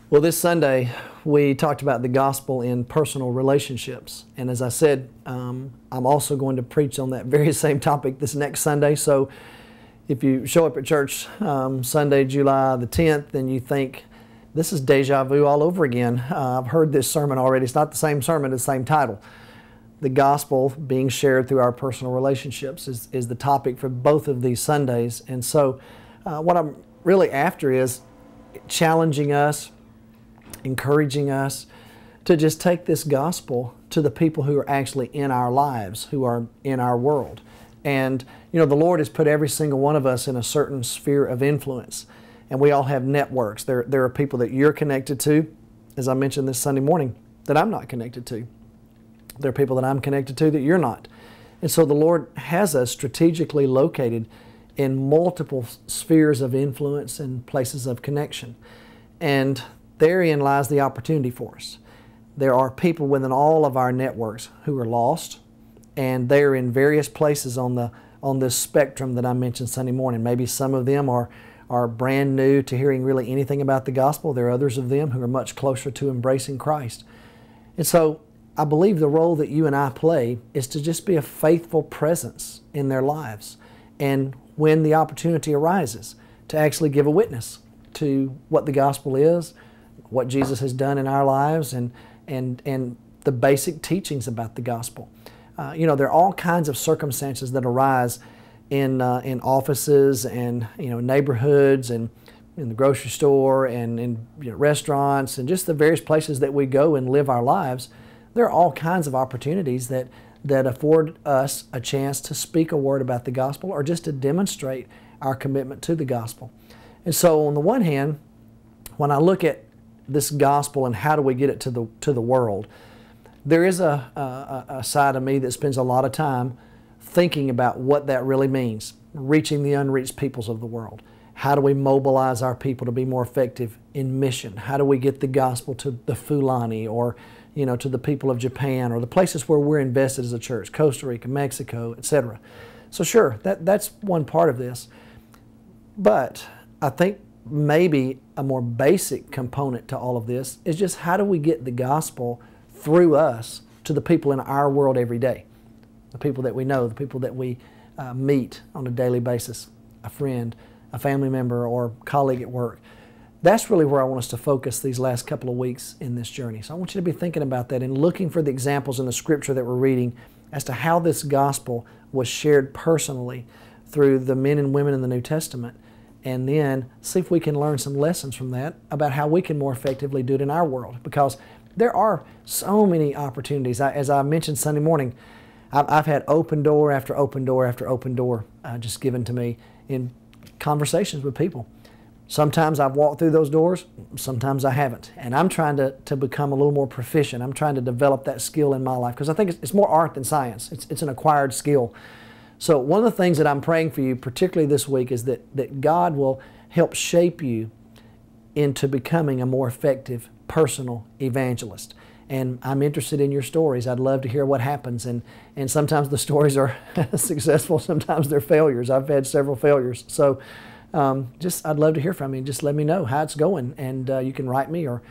Well, this Sunday we talked about the gospel in personal relationships. And as I said, I'm also going to preach on that very same topic this next Sunday. So if you show up at church Sunday, July the 10th, and you think, this is deja vu all over again. I've heard this sermon already. It's not the same sermon, it's the same title. The gospel being shared through our personal relationships is the topic for both of these Sundays. And so what I'm really after is challenging us, encouraging us to just take this gospel to the people who are actually in our lives, who are in our world. And you know, the Lord has put every single one of us in a certain sphere of influence, and we all have networks. There are people that you're connected to, as I mentioned this Sunday morning, that I'm not connected to. There are people that I'm connected to that you're not. And so the Lord has us strategically located in multiple spheres of influence and places of connection. And therein lies the opportunity for us. There are people within all of our networks who are lost, and they're in various places on this spectrum that I mentioned Sunday morning. Maybe some of them are brand new to hearing really anything about the gospel. There are others of them who are much closer to embracing Christ. And so I believe the role that you and I play is to just be a faithful presence in their lives. And when the opportunity arises, to actually give a witness to what the gospel is, what Jesus has done in our lives, and the basic teachings about the gospel. You know, there are all kinds of circumstances that arise in offices and neighborhoods and in the grocery store and in restaurants and just the various places that we go and live our lives. There are all kinds of opportunities that afford us a chance to speak a word about the gospel or just to demonstrate our commitment to the gospel. And so on the one hand, when I look at this gospel and how do we get it to the world, there is a side of me that spends a lot of time thinking about what that really means, reaching the unreached peoples of the world. How do we mobilize our people to be more effective in mission? How do we get the gospel to the Fulani or to the people of Japan or the places where we're invested as a church, Costa Rica, Mexico, etc. So sure, that's one part of this. But I think maybe a more basic component to all of this is just how do we get the gospel through us to the people in our world every day, the people that we know, the people that we meet on a daily basis, a friend, a family member, or colleague at work. That's really where I want us to focus these last couple of weeks in this journey. So I want you to be thinking about that and looking for the examples in the scripture that we're reading as to how this gospel was shared personally through the men and women in the New Testament, and then see if we can learn some lessons from that about how we can more effectively do it in our world. Because there are so many opportunities. As I mentioned Sunday morning, I've had open door after open door after open door just given to me in conversations with people. Sometimes I've walked through those doors, sometimes I haven't. And I'm trying to become a little more proficient. I'm trying to develop that skill in my life because I think it's more art than science. It's an acquired skill. So one of the things that I'm praying for you, particularly this week, is that God will help shape you into becoming a more effective personal evangelist. And I'm interested in your stories. I'd love to hear what happens. And sometimes the stories are successful, sometimes they're failures. I've had several failures. So I'd love to hear from you. Just let me know how it's going. And you can write me or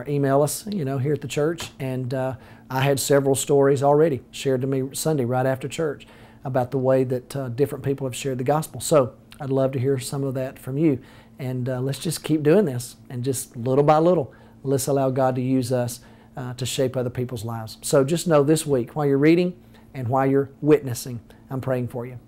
email us, here at the church. And I had several stories already shared to me Sunday right after church about the way that different people have shared the gospel. So I'd love to hear some of that from you. And let's just keep doing this. And just little by little, let's allow God to use us to shape other people's lives. So just know this week, while you're reading and while you're witnessing, I'm praying for you.